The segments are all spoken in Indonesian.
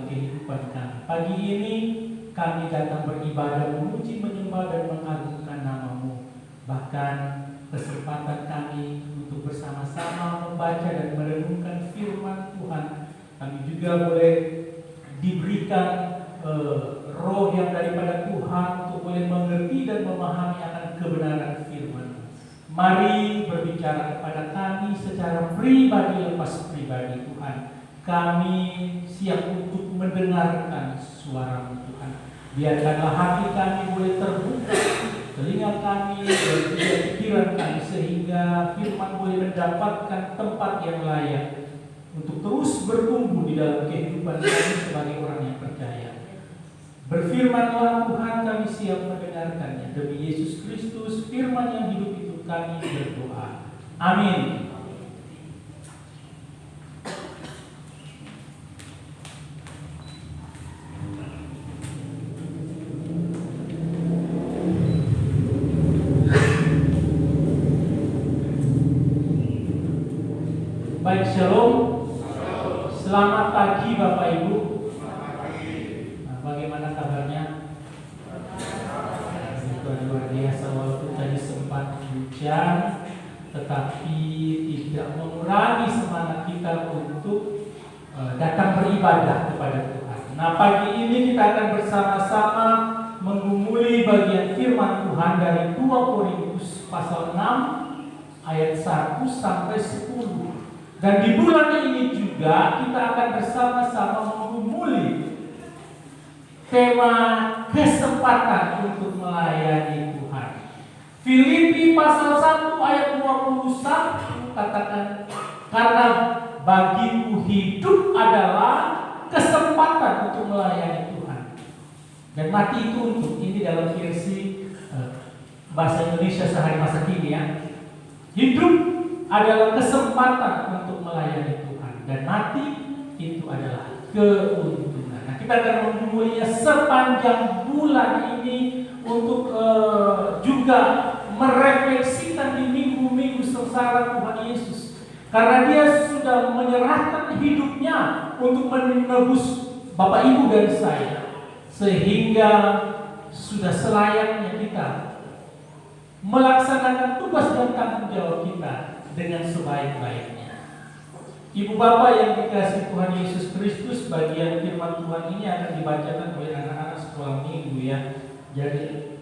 kehidupan kami. Pagi ini kami datang beribadah, memuji, menyembah, dan mengagungkan nama-Mu. Bahkan kesempatan kami untuk bersama-sama membaca dan merenungkan firman Tuhan, kami juga boleh diberikan roh yang daripada Tuhan untuk boleh mengerti dan memahami akan kebenaran firman. Mari berbicara kepada kami secara pribadi lepas pribadi Tuhan. Kami siap untuk mendengarkan suara Tuhan. Biarkanlah hati kami boleh terbuka, telinga kami dan juga pikiran kami, sehingga firman boleh mendapatkan tempat yang layak untuk terus bertumbuh di dalam kehidupan kami sebagai orang yang percaya. Berfirmanlah Tuhan, kami siap mendengarkannya. Demi Yesus Kristus, firman yang hidup itu kami berdoa. Amin. Baik, shalom. Selamat pagi Bapak Ibu. Nah, bagaimana kabarnya? Luar biasa, walaupun tadi sempat hujan, tetapi tidak mengurangi semangat kita untuk datang beribadah kepada Tuhan. Nah, pagi ini kita akan bersama-sama menggumuli bagian firman Tuhan dari 2 Korintus pasal 6 ayat 1 sampai 10. Dan di bulan ini juga kita akan bersama-sama menggumuli tema kesempatan untuk melayani Tuhan. Filipi pasal 1 ayat 21 katakan, karena bagiku hidup adalah kesempatan untuk melayani Tuhan, dan mati itu untuk. Ini dalam versi bahasa Indonesia sehari masa kini ya. Hidup adalah kesempatan untuk melayani Tuhan, dan mati itu adalah keuntungan. Nah, kita akan menggumulinya sepanjang bulan ini untuk juga merefleksikan di minggu-minggu sengsara Tuhan Yesus, karena Dia sudah menyerahkan hidupnya untuk menebus Bapak Ibu dan saya, sehingga sudah selayaknya kita melaksanakan tugas dan tanggung jawab kita dengan sebaik-baiknya. Ibu bapak yang dikasihi Tuhan Yesus Kristus, bagian firman Tuhan ini akan dibacakan oleh anak-anak sekolah minggu ya. Jadi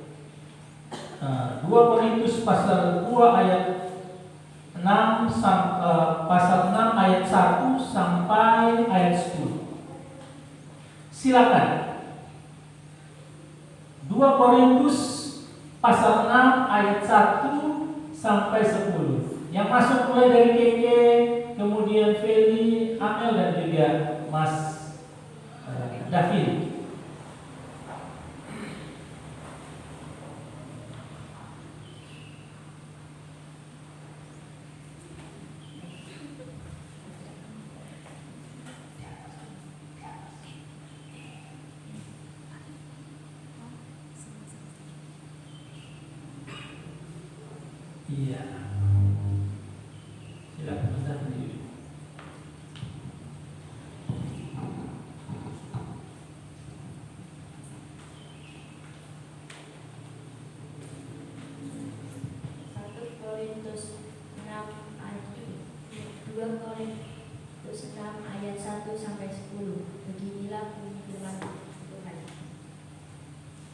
2 Korintus pasal 2 ayat 6 pasal 6 ayat 1 sampai ayat 10. Silakan. 2 Korintus pasal 6 ayat 1 sampai 10. Yang masuk mulai dari Keke, kemudian Feli, Amel, dan juga Mas David. Iya. Silakan Mas David. Korintus 6 ayat 2 Korintus 6 ayat 1 sampai 10. Beginilah bunyi firman Tuhan.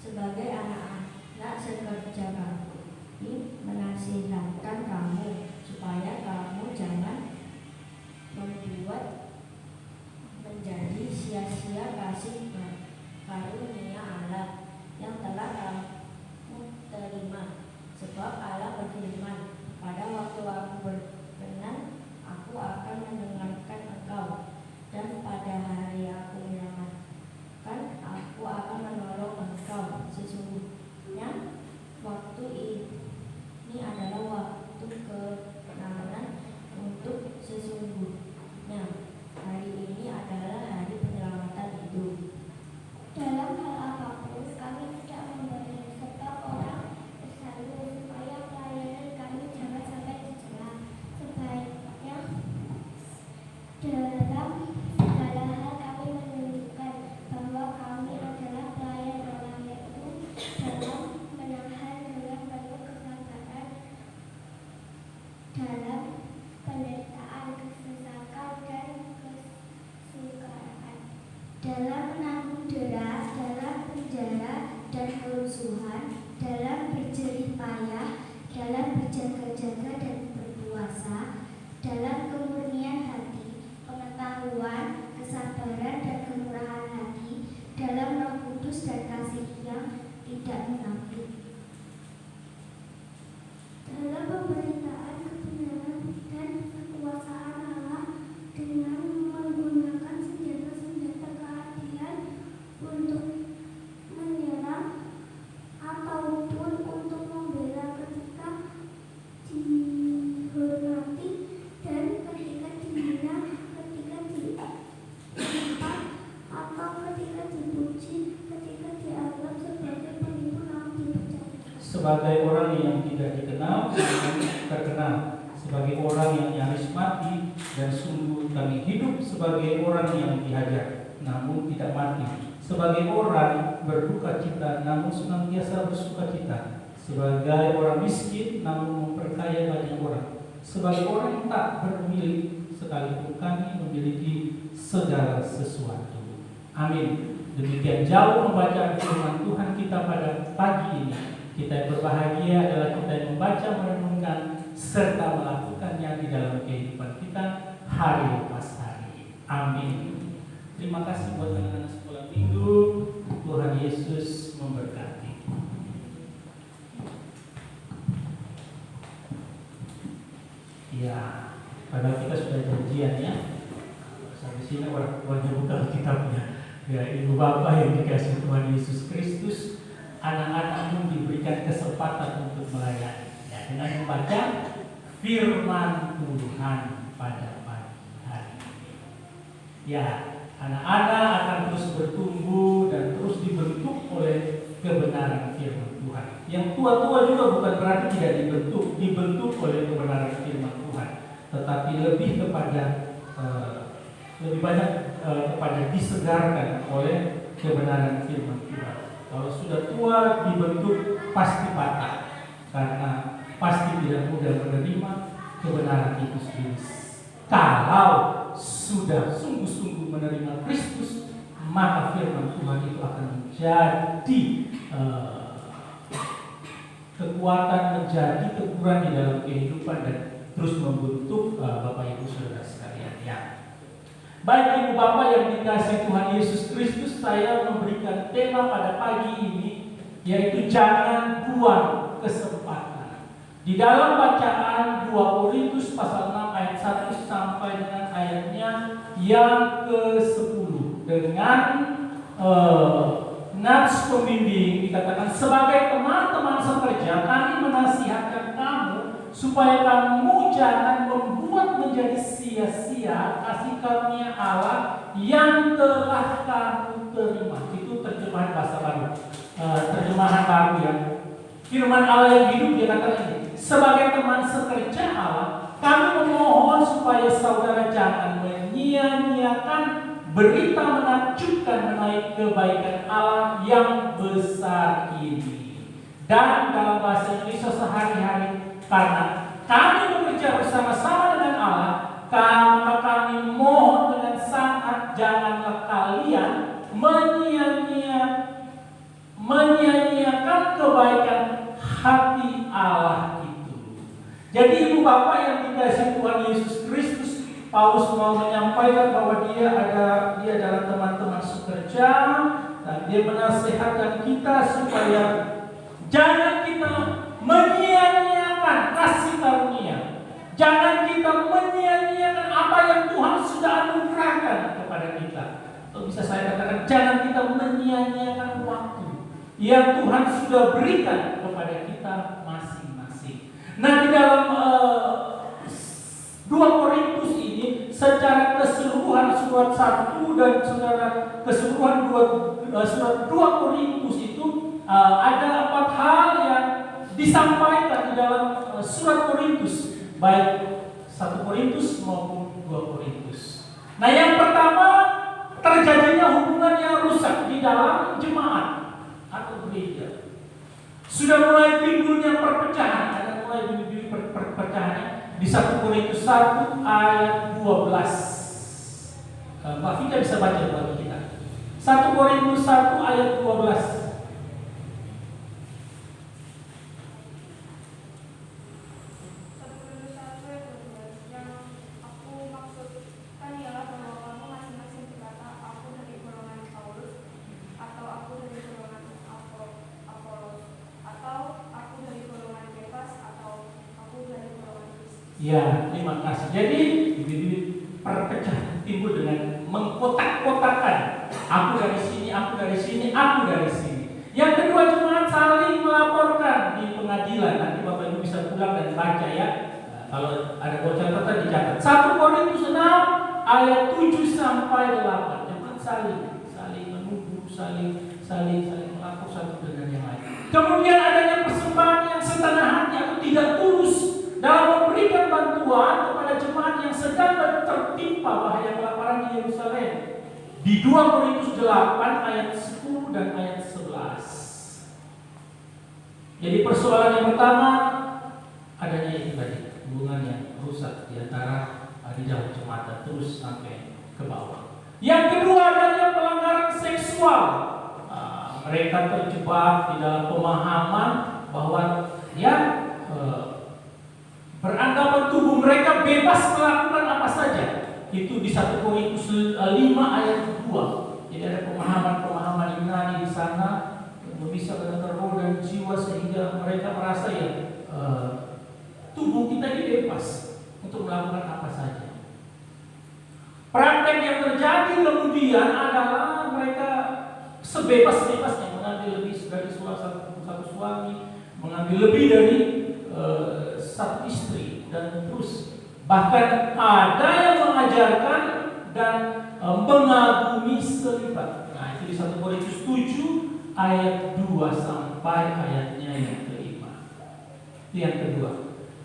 Sebagai anak-anak sekerja bakti menasihatkan dalam menanggung dera, dalam penjara dan kerusuhan, dalam berjerih payah, dalam berjaga-jaga dan berpuasa, dalam kemurnian hati, pengetahuan, kesabaran dan kemurahan hati, dalam Roh Kudus dan kasih yang tidak munafik, dalam pemberitaan kebenaran dan kekuasaan Allah dengan menggunakan senjata-senjata keadilan untuk menyerang ataupun untuk membela ketika dihormati dan ketika dihina, ketika diempat atau ketika dipuji, ketika dianggap sebagai penipu namun dipercaya. Sebagai orang yang tidak dikenal, namun terkenal. Sebagai orang yang nyaris mati, dan sungguh kami hidup sebagai orang yang dihajar, namun tidak mati. Sebagai orang berduka cita, namun senantiasa bersuka cita. Sebagai orang miskin, namun memperkaya banyak orang. Sebagai orang yang tak bermilik, sekalipun kami memiliki segala sesuatu. Amin. Demikian jauh membacaan firman Tuhan kita pada pagi ini. Kita yang berbahagia adalah kita yang membaca, merenungkan, serta melakukannya di dalam kehidupan kita hari lepas hari. Amin. Terima kasih buat anak-anak sekolah minggu. Tuhan Yesus memberkati. Ya, padahal kita sudah janjian ya. Sampai sini wajah buka kitabnya. Ya, ibu bapak yang dikasih Tuhan Yesus Kristus, anak-anak pun diberikan kesempatan untuk melayani. Ya, dengan membaca firman Tuhan pada pagi hari ini. Ya, anak-anak akan terus bertumbuh dan terus dibentuk oleh kebenaran firman Tuhan. Yang tua-tua juga bukan berarti tidak dibentuk oleh kebenaran firman Tuhan, tetapi lebih kepada lebih banyak kepada disegarkan oleh kebenaran firman Tuhan. Kalau sudah tua dibentuk pasti patah, karena pasti tidak mudah menerima kebenaran itu sendiri. Kalau sudah sungguh-sungguh menerima Kristus, maka firman Tuhan itu akan menjadi kekuatan, menjadi teguran di dalam kehidupan dan terus membentuk Bapak Ibu Saudara sekalian. Ya. Baik Ibu Bapak yang dikasihi Tuhan Yesus Kristus, saya memberikan tema pada pagi ini, yaitu jangan buang kesempatan. Di dalam bacaan 2 Korintus pasal 6 ayat 1 sampai dengan ayatnya yang ke-10 dengan nats pembimbing dikatakan, sebagai teman-teman sekerja kami menasihatkan kamu supaya kamu jangan membuat menjadi sia-sia kasih karunia Allah yang telah kamu terima. Itu terjemahan bahasa baru, terjemahan baru ya. Firman Allah yang hidup dia katakan ini, sebagai teman sekerja Allah, kami memohon supaya saudara jangan menyia-nyiakan berita menakjubkan mengenai kebaikan Allah yang besar ini. Dan dalam bahasa Indonesia sehari-hari, karena kami bekerja bersama-sama dengan Allah, maka kami mohon dengan sangat janganlah kalian menyia-nyiakan kebaikan hati Allah itu. Jadi Ibu Bapak yang dikasihi Tuhan Yesus Kristus, Paulus mau menyampaikan bahwa dia adalah teman-teman sekerja, dan dia menasihatkan kita supaya jangan kita menyia-nyiakan kasih karunia. Jangan kita menyia-nyiakan apa yang Tuhan sudah anugerahkan kepada kita. Atau bisa saya katakan, jangan kita menyia-nyiakan waktu yang Tuhan sudah berikan kepada kita masing-masing. Nah, di dalam 2 Korintus ini secara keseluruhan surat 1 dan secara keseluruhan surat 2 Korintus itu ada 4 hal yang disampaikan di dalam surat Korintus, baik 1 Korintus maupun 2 Korintus. Nah, yang pertama, terjadinya hubungan yang rusak di dalam jemaat atau gereja. Sudah mulai timbulnya perpecahan, ada mulai perpecahan di 1 Korintus 1 ayat 12. Mbak Vika bisa baca bagi kita. 1 Korintus 1 ayat 12. Ya, terima kasih. Jadi perpecahan timbul dengan mengkotak-kotakan. Aku dari sini, aku dari sini, aku dari sini. Yang kedua, jemaat saling melaporkan di pengadilan. Nanti Bapak Ibu bisa pulang dan baca ya. Nah, kalau ada catatan dicatat. 1 Korintus 6 ayat 7 sampai 8. Jemaat saling menuduh, saling melapor satu dengan yang lain. Kemudian adanya persembahan yang setengah hati atau tidak tulus dalam memberikan bantuan kepada jemaat yang sedang tertimpa bahaya kelaparan di Yerusalem. Di 2 Korintus 8 ayat 10 dan ayat 11. Jadi persoalan yang pertama adanya itu tadi, hubungan yang rusak di antara di dalam jemaat terus sampai ke bawah. Yang kedua adanya pelanggaran seksual. Mereka terjebak di dalam pemahaman bahwa beranggapan tubuh mereka bebas melakukan apa saja. Itu di 1 Korintus 5 ayat 2. Jadi ada pemahaman Yunani di sana memisahkan antara roh dan jiwa sehingga mereka merasa tubuh kita ini bebas untuk melakukan apa saja. Praktek yang terjadi kemudian adalah mereka sebebas-bebasnya mengambil lebih dari satu suami, mengambil lebih dari satu istri, dan terus bahkan ada yang mengajarkan dan mengagumi selibat. Nah, itu di 1 Korintus 7 ayat 2 sampai ayatnya yang kelima. Itu yang kedua.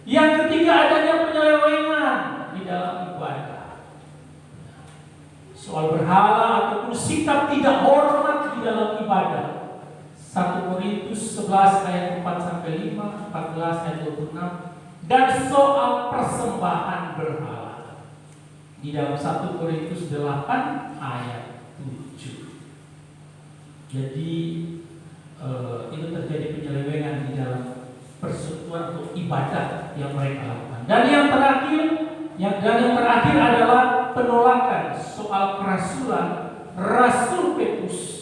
Yang ketiga adanya penyelewengan di dalam ibadah. Soal berhala ataupun sikap tidak hormat di dalam ibadah. 1 Korintus 11 ayat 4 sampai 5, 14 ayat 26. Dan soal persembahan berhala di dalam 1 Korintus 8 ayat 7. Jadi itu terjadi penyelewengan di dalam persekutuan atau ibadah yang mereka lakukan. Dan yang terakhir adalah penolakan soal kerasulan Rasul Petrus.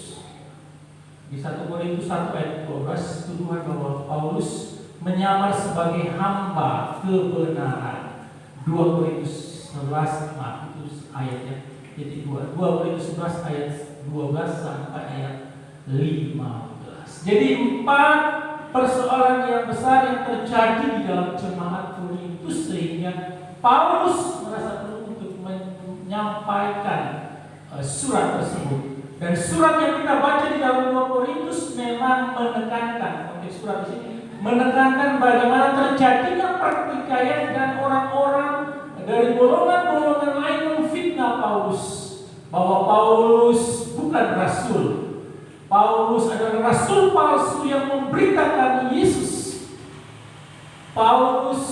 Di 1 Korintus 1 ayat 12 tuduhan bahwa Paulus menyamar sebagai hamba kebenaran. 2 Korintus 11 itu ayatnya. Jadi 2 Korintus 11 ayat 12 sampai ayat 15. Jadi 4 persoalan yang besar yang terjadi di dalam jemaat Korintus sehingga Paulus merasa perlu untuk menyampaikan surat tersebut. Dan surat yang kita baca di dalam 2 Korintus memang menekankan, konteks surat di sini menekankan bagaimana terjadinya pertikaian dan orang-orang dari golongan-golongan lain memfitnah Paulus bahwa Paulus bukan rasul. Paulus adalah rasul palsu yang memberitakan Yesus. Paulus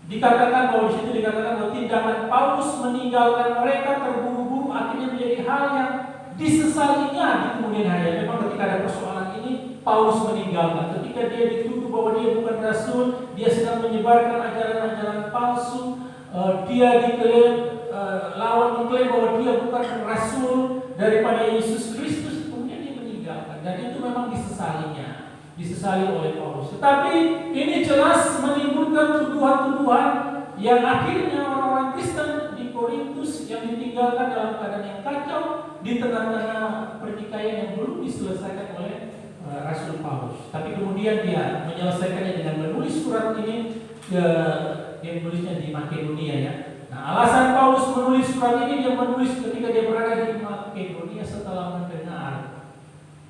dikatakan bahwa di situ dikatakan bahwa tindakan Paulus meninggalkan mereka terburu-buru akhirnya menjadi hal yang disesalinya di kemudian hari. Memang ketika ada persoalan ini Paulus meninggalkan. Ketika dia dituduh bahwa dia bukan rasul, dia sedang menyebarkan ajaran-ajaran palsu, dia lawan mengklaim bahwa dia bukan rasul daripada Yesus Kristus, kemudian dia meninggalkan. Dan itu memang disesali oleh Paulus. Tetapi ini jelas menimbulkan tuduhan-tuduhan yang akhirnya orang-orang Kristen di Korintus yang ditinggalkan dalam keadaan yang kacau di tengah-tengah pertikaian yang belum diselesaikan oleh Rasul Paulus. Tapi kemudian dia menyelesaikannya dengan menulis surat ini. Dia menulisnya di Makedonia ya. Nah, alasan Paulus menulis surat ini, dia menulis ketika dia berada di Makedonia setelah mendengar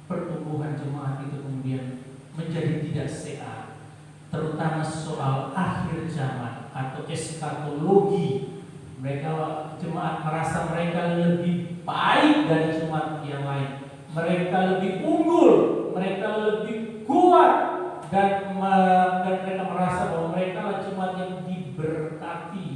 pertumbuhan jemaat itu kemudian menjadi tidak sehat, terutama soal akhir zaman atau eskatologi. Mereka jemaat merasa mereka lebih baik dari jemaat yang lain, mereka lebih unggul, mereka lebih kuat, dan mereka merasa bahwa mereka adalah jemaat yang diberkati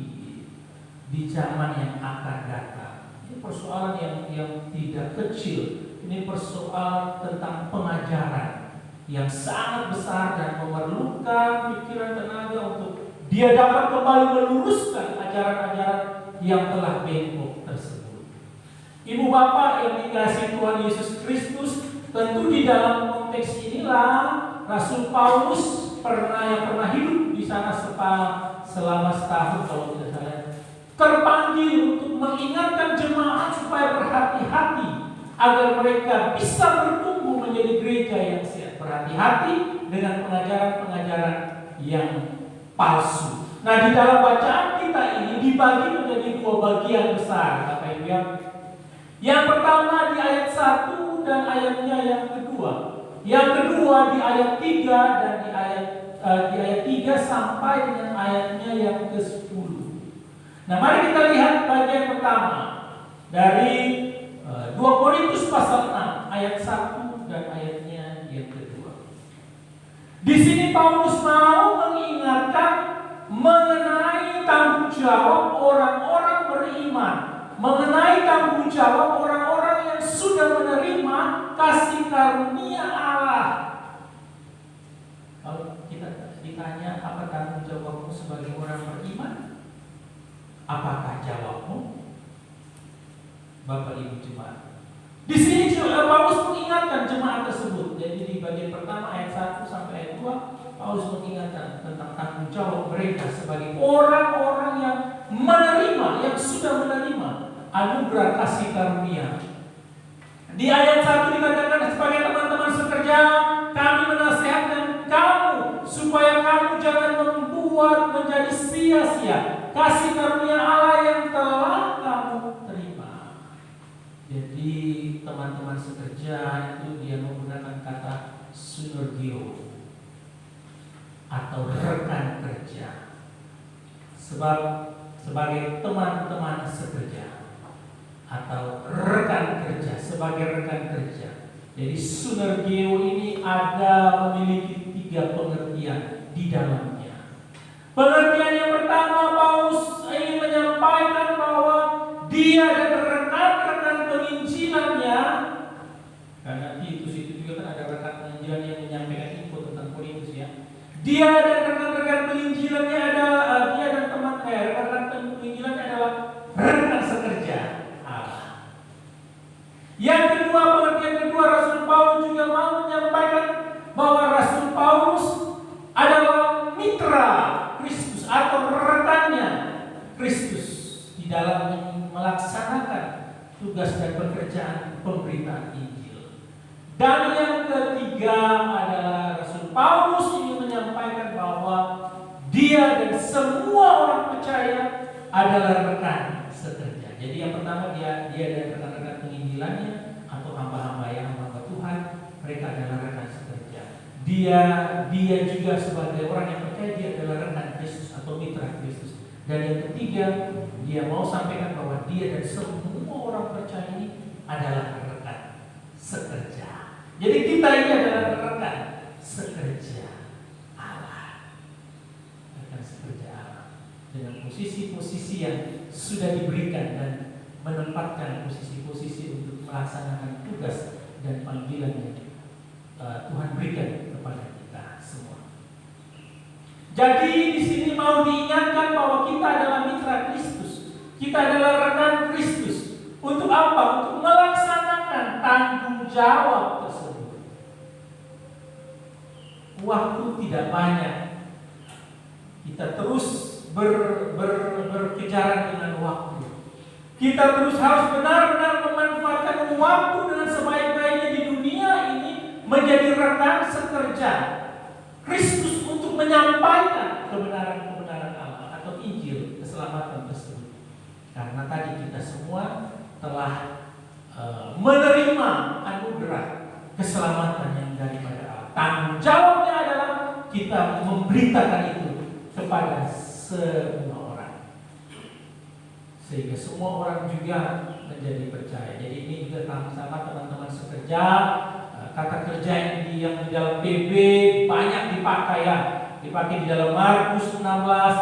di zaman yang akan datang. persoalan yang tidak kecil. Ini persoalan tentang pengajaran yang sangat besar dan memerlukan pikiran tenaga untuk dia dapat kembali meluruskan ajaran-ajaran yang telah bengkok tersebut. Ibu bapak yang dikasihi Tuhan Yesus Kristus, tentu di dalam konteks inilah Rasul Paulus yang pernah hidup di sana selama setahun kalau tidak salah, terpanggil untuk mengingatkan jemaat supaya berhati-hati agar mereka bisa bertumbuh menjadi gereja yang sehat. Berhati-hati dengan pengajaran-pengajaran yang palsu. Nah, di dalam bacaan kita ini dibagi menjadi dua bagian besar, Bapak Ibu ya. Yang pertama di ayat 1 dan ayatnya yang kedua. Yang kedua di ayat 3 dan di ayat 3 sampai dengan ayatnya yang ke-10. Nah, mari kita lihat bagian pertama dari 2 Korintus pasal 6 ayat 1 dan ayatnya yang kedua. Di sini Paulus mau mengingatkan mengenai tanggung jawab orang-orang beriman, mengenai tanggung jawab orang-orang yang sudah menerima kasih karunia Allah. Kalau kita ditanya apa tanggung jawabmu sebagai orang beriman, apakah jawabmu? Bapak Ibu jemaat. Di sini Paulus mengingatkan jemaat tersebut. Jadi di bagian pertama ayat 1 sampai ayat 2, Paulus mengingatkan tentang tanggung jawab mereka sebagai orang-orang yang menerima, yang sudah menerima anugerah kasih karunia. Di ayat 1 dikatakan, sebagai teman-teman sekerja, kami menasihatkan kamu supaya kamu jangan membuat menjadi sia-sia kasih karunia Allah yang telah kamu terima. Jadi teman-teman sekerja itu dia menggunakan kata synergio atau rekan kerja. Sebab sebagai teman-teman sekerja atau rekan kerja, sebagai rekan kerja. Jadi synergio ini memiliki 3 pengertian di dalamnya. Pengertian yang pertama, Paulus ingin menyampaikan bahwa dia dan rekan-rekan penginjilannya, karena itu juga kan ada rekan penginjilan yang menyampaikan info tentang Korintus ya. Dia dan rekan-rekan penginjilannya rekan-rekan penginjilannya adalah rekan sekerja Allah. Yang kedua, pengertian kedua, Rasul Paulus juga mau menyampaikan bahwa Rasul Paulus adalah mitra Kristus atau rekannya Kristus di dalam melaksanakan tugas dan pekerjaan pemberitaan Injil. Dan yang ketiga adalah Rasul Paulus ingin menyampaikan bahwa dia dan semua orang percaya adalah rekan sekerja. Jadi yang pertama dia dan rekan-rekan penginjilannya atau hamba-hamba yang hamba Tuhan, mereka adalah rekan sekerja. Dia juga sebagai orang yang percaya dia adalah rekan Kristus atau mitra Kristus. Dan yang ketiga, dia mau sampaikan bahwa dia dan semua orang percaya ini adalah rekan sekerja. Jadi kita ini adalah rekan sekerja Allah. Rekan sekerja Allah. Dengan posisi-posisi yang sudah diberikan dan menempatkan posisi-posisi untuk melaksanakan tugas dan panggilan yang Tuhan berikan kepada kita semua. Jadi di sini mau diingatkan bahwa kita adalah mitra Kristus. Kita adalah rekan Kristus. Untuk apa? Untuk melaksanakan tanggung jawab tersebut. Waktu tidak banyak. Kita terus berkejaran dengan waktu. Kita terus harus benar-benar memanfaatkan waktu dengan sebaik-baiknya di dunia ini menjadi rekan sekerja Kristus untuk menyampaikan kebenaran-kebenaran Allah atau Injil keselamatan tersebut. Karena tadi kita semua telah menerima anugerah keselamatan yang daripada Allah. Tanggung jawabnya adalah kita memberitakan itu kepada semua orang, sehingga semua orang juga menjadi percaya. Jadi ini juga sama teman-teman sekerja. Kata kerja yang di dalam PB banyak dipakai ya. dipakai di dalam Markus 16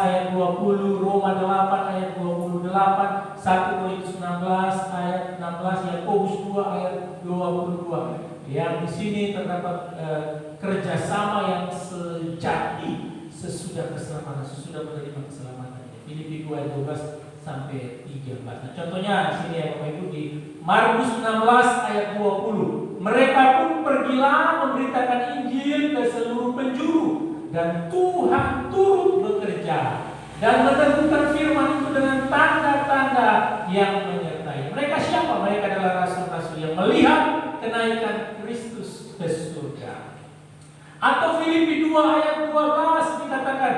ayat 20, Roma 8 ayat 28, 1 Korintus 16 ayat 16, Yakobus 2 ayat 22. Yang di sini terdapat kerjasama yang sejati sesudah keselamatan, sesudah menerima keselamatan. Filipi 2 ayat 12 sampai 13. Nah, contohnya di sini ya Bapak Ibu di Markus 16 ayat 20. Mereka pun pergilah memberitakan Injil ke seluruh penjuru, dan Tuhan turut bekerja dan meneguhkan firman itu dengan tanda-tanda yang menyertai. Mereka siapa? Mereka adalah rasul-rasul yang melihat kenaikan Kristus ke surga. Atau Filipi 2 ayat 12 dikatakan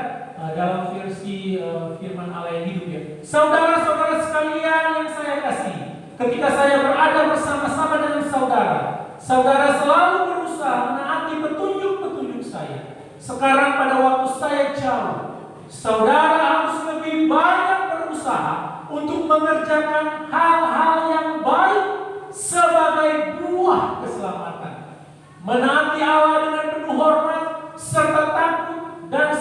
dalam versi firman Allah yang hidup ya. Saudara-saudara sekalian yang saya kasih, ketika saya berada bersama-sama dengan saudara, saudara selalu berusaha menaati petunjuk-petunjuk saya. Sekarang pada waktu saya jauh, saudara harus lebih banyak berusaha untuk mengerjakan hal-hal yang baik sebagai buah keselamatan. Menaati Allah dengan penuh hormat serta takut dan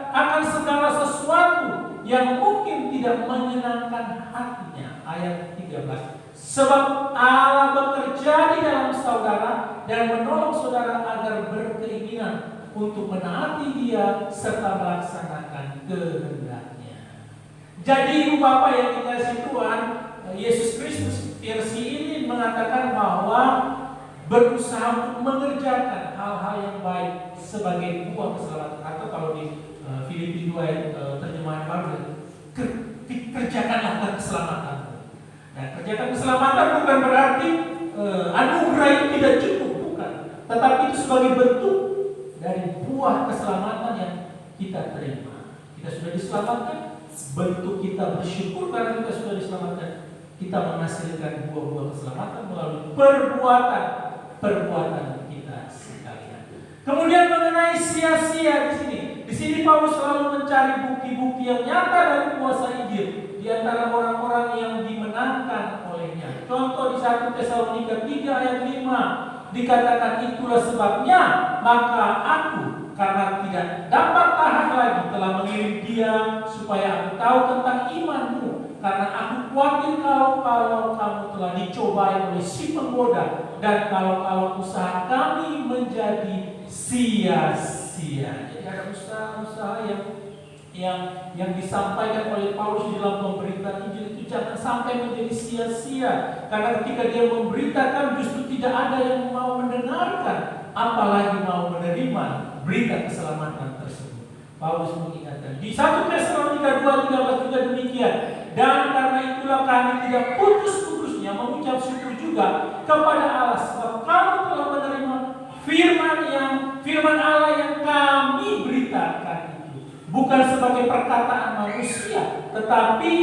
akan segala sesuatu yang mungkin tidak menyenangkan hatinya. Ayat 13. Sebab Allah bekerja di dalam saudara dan menolong saudara agar berkeinginan untuk menaati Dia serta melaksanakan kehendaknya. Jadi Ibu Bapak yang dikasihi Tuhan, Yesus Kristus versi ini mengatakan bahwa berusaha untuk mengerjakan hal-hal yang baik sebagai buah keselamatan, atau kalau di Filipi 2 terjemahan baru, kerjakanlah keselamatan. Nah, kerjakan keselamatan bukan berarti anugerah itu tidak cukup, bukan. Tetapi itu sebagai bentuk dari buah keselamatan yang kita terima. Kita sudah diselamatkan, bentuk kita bersyukur karena kita sudah diselamatkan. Kita menghasilkan buah-buah keselamatan melalui perbuatan kita sekalian. Kemudian mengenai sia-sia di sini Paulus selalu mencari bukti-bukti yang nyata dari kuasa Injil di antara orang-orang yang dimenangkan olehnya. Contoh di 1 Tesalonika 3 ayat 5 dikatakan, itulah sebabnya maka aku karena tidak dapat tahan lagi telah mengirim dia supaya aku tahu tentang imanmu, karena aku khawatir kalau kamu telah dicobai oleh si penggoda, dan kalau usaha kami menjadi sia-sia. Jadi ada usaha-usaha yang disampaikan oleh Paulus di dalam pemberitaan Injil itu jangan sampai menjadi sia-sia, karena ketika dia memberitakan justru tidak ada yang mau mendengarkan, apalagi mau menerima berita keselamatan tersebut. Paulus mengingatkan di 1 Tesalonika 2:13 juga demikian. Dan karena itulah kami tidak putus-putusnya mengucap syukur juga kepada Allah, sebab kamu telah menerima firman Allah yang kami beritakan itu, bukan sebagai perkataan manusia, tetapi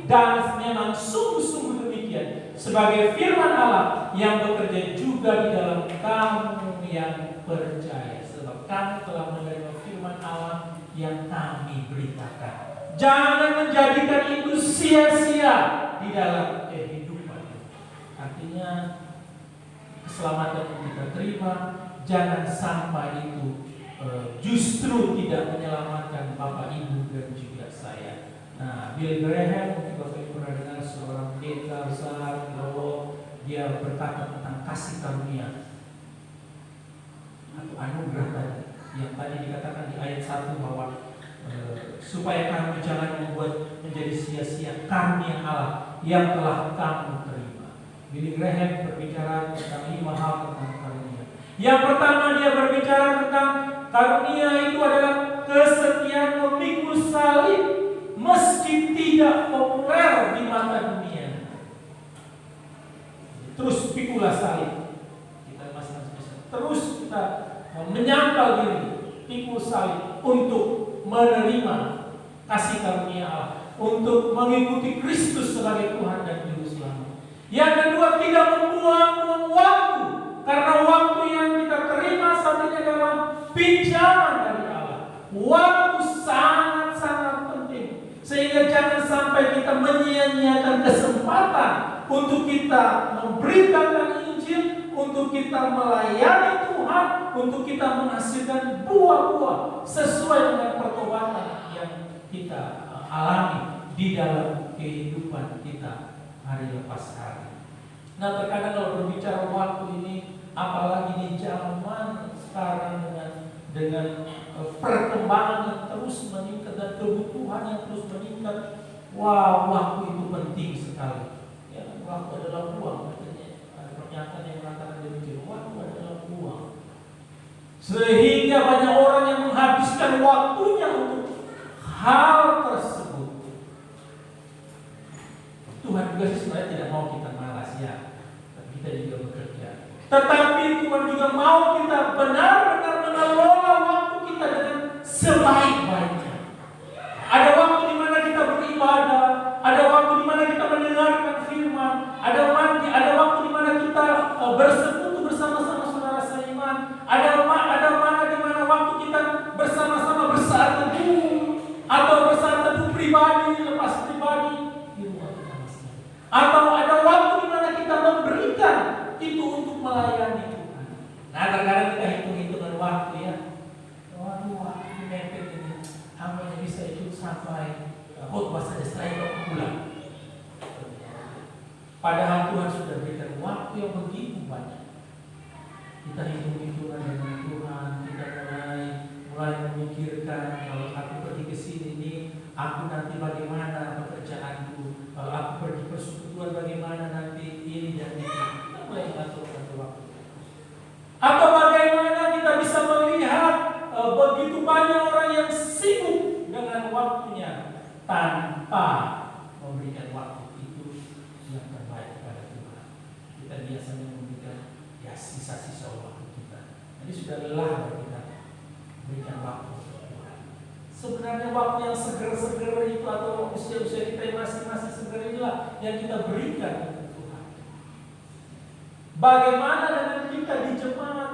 dan memang sungguh-sungguh demikian, sebagai firman Allah yang bekerja juga di dalam kamu yang percaya. Sebab kamu telah menerima firman Allah yang kami beritakan. Jangan menjadikan itu sia-sia di dalam kehidupan. Artinya keselamatan yang kita terima jangan sampai itu justru tidak menyelamatkan Bapak Ibu dan juga saya. Nah, Bill Graham, mungkin Bapak Ibu pernah dengar, seorang pendeta besar bahwa dia berkata tentang kasih karunia atau anugerah tadi, yang tadi dikatakan di ayat 1 bahwa supaya kamu jangan membuat menjadi sia-sia karunia Allah yang telah kamu terima. Billy Graham berbicara tentang 5 hal tentang karunia. Yang pertama, dia berbicara tentang karunia itu adalah kesetiaan memikul salib meski tidak populer di mata dunia. Terus pikulah salib. Kita masing-masing terus kita menyangkal diri, pikul salib untuk menerima kasih karunia Allah, untuk mengikuti Kristus sebagai Tuhan dan Juru Selamat. Yang kedua, tidak membuang-buang waktu, karena waktu yang kita terima saat ini adalah pinjaman dari Allah. Waktu sangat-sangat penting, sehingga jangan sampai kita menyia-nyiakan kesempatan untuk kita memberitakan Injil, untuk kita melayani Tuhan, untuk kita menghasilkan buah-buah sesuai dengan pertobatan yang kita alami di dalam kehidupan kita hari lepas hari. Nah, terkadang kalau berbicara waktu ini, apalagi di zaman sekarang dengan perkembangan yang terus meningkat dan kebutuhan yang terus meningkat, wah, waktu itu penting sekali. Ya, waktu adalah uang, katanya. Ada pernyataan yang mengatakan demikian, waktu adalah uang. Sehingga banyak orang yang menghabiskan waktunya untuk hal tersebut. Tuhan juga sebenarnya tidak mau kita malas ya, tapi kita juga bekerja. Tetapi Tuhan juga mau kita benar-benar mengelola waktu kita dengan sebaik-baiknya. Ada waktu di mana kita beribadah, ada waktu di mana kita mendengarkan firman, ada waktu di mana kita bersekutu bersama-sama saudara seiman, ada mana di mana waktu kita bersama-sama bersaat teduh atau bersaat teduh pribadi lepas pribadi di rumah kita masing-masing. Atau ada waktu di mana kita memberikan itu untuk melayani Tuhan. Nah, terkadang kita hitung-hitungan waktu ya. Waduh, waktu mepet ini. Hanya bisa ikut sampai khotbah saja setelah itu pulang. Padahal Tuhan sudah berikan waktu yang begitu banyak. Kita hitung-hitungan dengan Tuhan, kita mulai memikirkan kalau aku pergi ke sini nih, aku nanti bagaimana pekerjaanku, kalau aku pergi persekutuan bagaimana nanti ini dan itu. Kita mulai mengatur waktu. Atau bagaimana kita bisa melihat begitu banyak orang yang sibuk dengan waktunya tanpa memberikan waktu itu yang terbaik kepada Tuhan. Kita biasanya memberikan ya sisa-sisa waktu kita. Jadi sudah lelah kita berikan waktu untuk Tuhan. Sebenarnya waktu yang seger-seger itu atau usia-usia kita yang masih seger inilah yang kita berikan untuk Tuhan. Bagaimana dengan kita di jemaat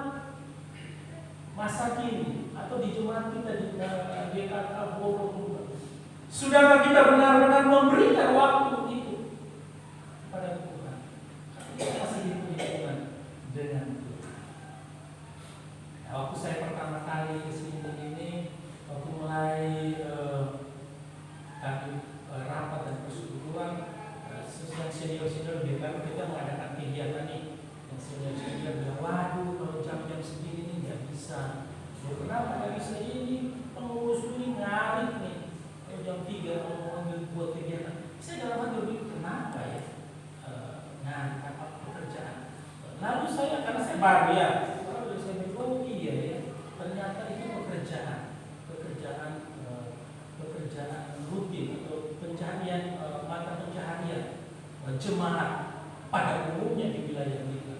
masa kini atau di jemaat kita di GKK Bogor? Sudahkah kita benar-benar memberikan waktu itu kepada Tuhan? Kita masih hitung-hitungan dengan Tuhan. Nah, waktu saya pertama kali ke sini ini, waktu mulai kami rapat dan persekutuan, yang senior-senior bilang kita mengadakan kegiatan nih. Yang senior-senior bilang, waduh kalau jam-jam segini nih nggak bisa. Kenapa nggak bisa ini? Pengurus ini ngarit nih. Jam 3 mau buat kegiatan. Saya dalam hati berpikir kenapa ya? Apa pekerjaan? Lalu saya karena saya baru ya, saya berpikir oh iya ya, ternyata itu pekerjaan rutin atau pencaharian mata pencaharian jemaat pada umumnya di wilayah kita.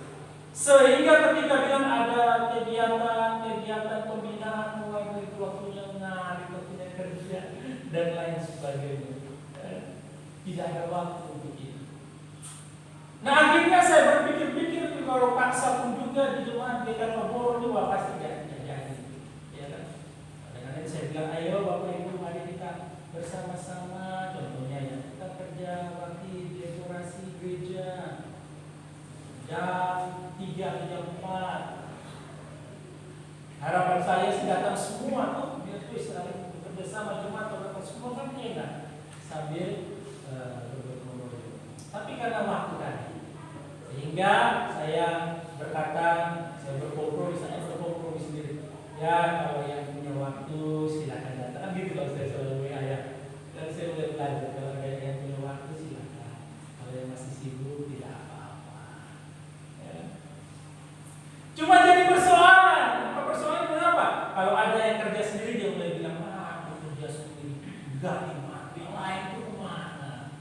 Sehingga ketika bilang ada kegiatan pembinaan mulai dari waktunya ngarit, waktunya kerja dan lain sebagainya, tidak ada waktu untuk itu. Nah, akhirnya saya berpikir-pikir kalau paksa pun juga di jemaat GKK Bogor ini wah pasti tidak jadi, ya kan? Dengan itu saya bilang ayo Bapak Ibu mari kita bersama-sama, contohnya ya kita kerja bakti dekorasi gereja jam 3 atau jam 4. Harapan saya sih datang semua tuh biar tuh istilahnya bersama jemaat atau semua kan enak sambil bergotong-royong. Tapi karena waktu tadi, sehingga saya berkata, saya berkompromi sendiri. Ya kalau yang punya waktu silakan datang. Kan gitu kalau saya selalu ya. Dan saya mulai belajar kalau ada yang punya waktu silakan. Kalau yang masih sibuk tidak apa-apa. Ya. Cuma jadi persoalan. Persoalan kenapa? Kalau ada yang kerja sendiri dia mulai bilang kerja sendiri, gaji mana, yang lain itu kemana?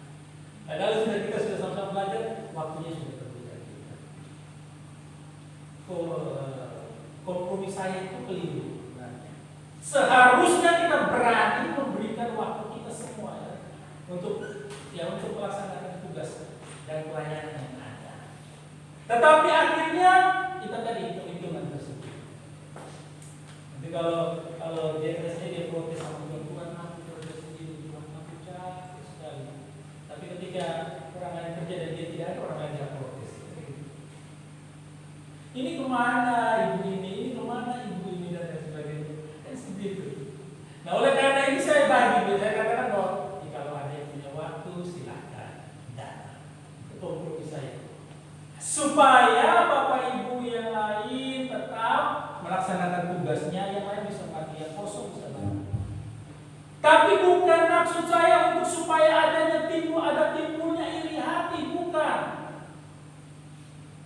Padahal kita sudah sama-sama belajar, waktunya sudah berbeda. Kompromi saya itu keliru. Seharusnya kita berani memberikan waktu kita semua ya, untuk melaksanakan tugas dan pelayanan yang ada. Tetapi akhirnya kita tadi hitung-hitungan tersebut. Nanti kalau dia protes sama Tuhan, aku kerja sendiri, aku capek sekali. Tapi ketika orang lain kerja dan dia tidak ada, orang lain tidak protes. kemana ibu ini kemana ibu ini dan lain sebagainya. Kan seperti itu. Nah oleh karena ini saya bagi, saya katakan bahwa kalau ada yang punya waktu silakan datang ke kompromi saya, supaya bapak ibu yang lain tetap melaksanakan tugasnya, yang lain bisa mati, yang kosong bisa mati. Tapi bukan maksud saya untuk supaya ada timbulnya iri hati, bukan.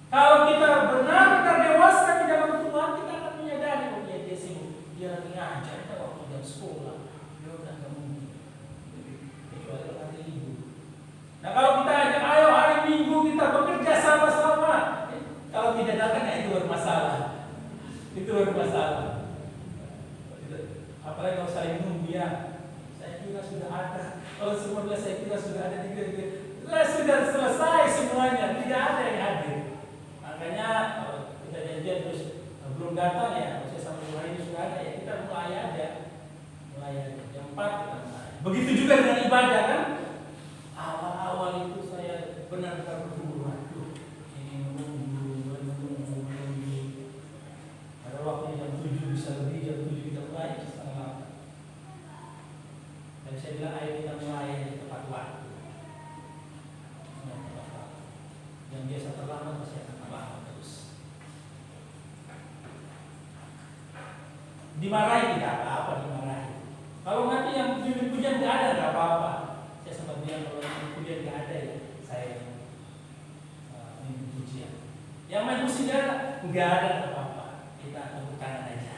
Kalau kita benar-benar dewasa di dalam Tuhan, kita akan menyadari bahwa dia sibuk, dia lagi ngajar, kita waktu jam sekolah, dia udah nggak mungkin. Kecuali hari Minggu. Nah kalau kita ajak, ayo hari Minggu kita bekerja sama-sama. Kalau tidak datang, ya itu bermasalah. Itu bermasalah. Apalagi kalau saling nunggu ya. Saya kira sudah ada. Kalau semuanya saya kira sudah ada sudah selesai semuanya, tidak ada yang hadir. Makanya kalau kita janjian terus belum datang ya, saya sama mulai ini sudah ada ya, kita mulai aja. Jam 4 kita mulai. Begitu juga dengan ibadah kan. Awal-awal itu saya benar-benar berburu waktu. Ini menunggu. Ada waktu jam 7 bisa lebih, jam 7 kita mulai setengah 8. Dan saya bilang ayo kita mulai di tepat waktu. Yang biasa terlambat pasti akan terlambat terus. Dimarahi tidak apa-apa, dimarahi. Kalau nanti yang pujian tidak ada, tidak apa-apa. Saya sempat bilang kalau yang pujian tidak ada ya, saya pujian. Yang main musik nggak ada, tidak apa-apa. Kita tepuk tangan aja.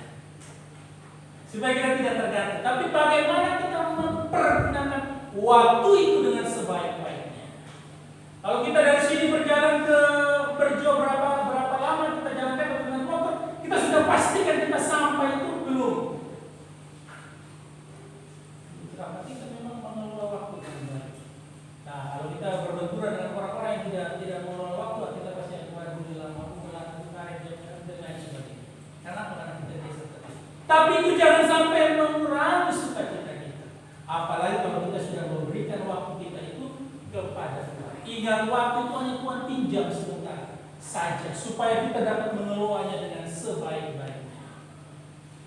Supaya kita tidak tergantung. Tapi bagaimana kita mempergunakan waktu itu dengan sebaik-baiknya. Kalau kita dari sini berjalan ke Berjo berapa lama kita jalankan dengan motor, kita sudah pastikan kita sampai itu belum. Berarti kita memang mengelola waktu dengan baik. Nah, kalau kita berbenturan dengan orang-orang yang tidak mengelola waktu, kita pasti akan berbunyi lama, dan lain sebagainya. Karena kita biasa terus. Tapi itu jangan sampai mengurangi sukacita kita. Apalagi kalau kita sudah memberikan waktu kita itu kepada Tuhan. Ingat waktu itu hanya Tuhan pinjam sebentar saja supaya kita dapat mengelolanya dengan sebaik-baiknya.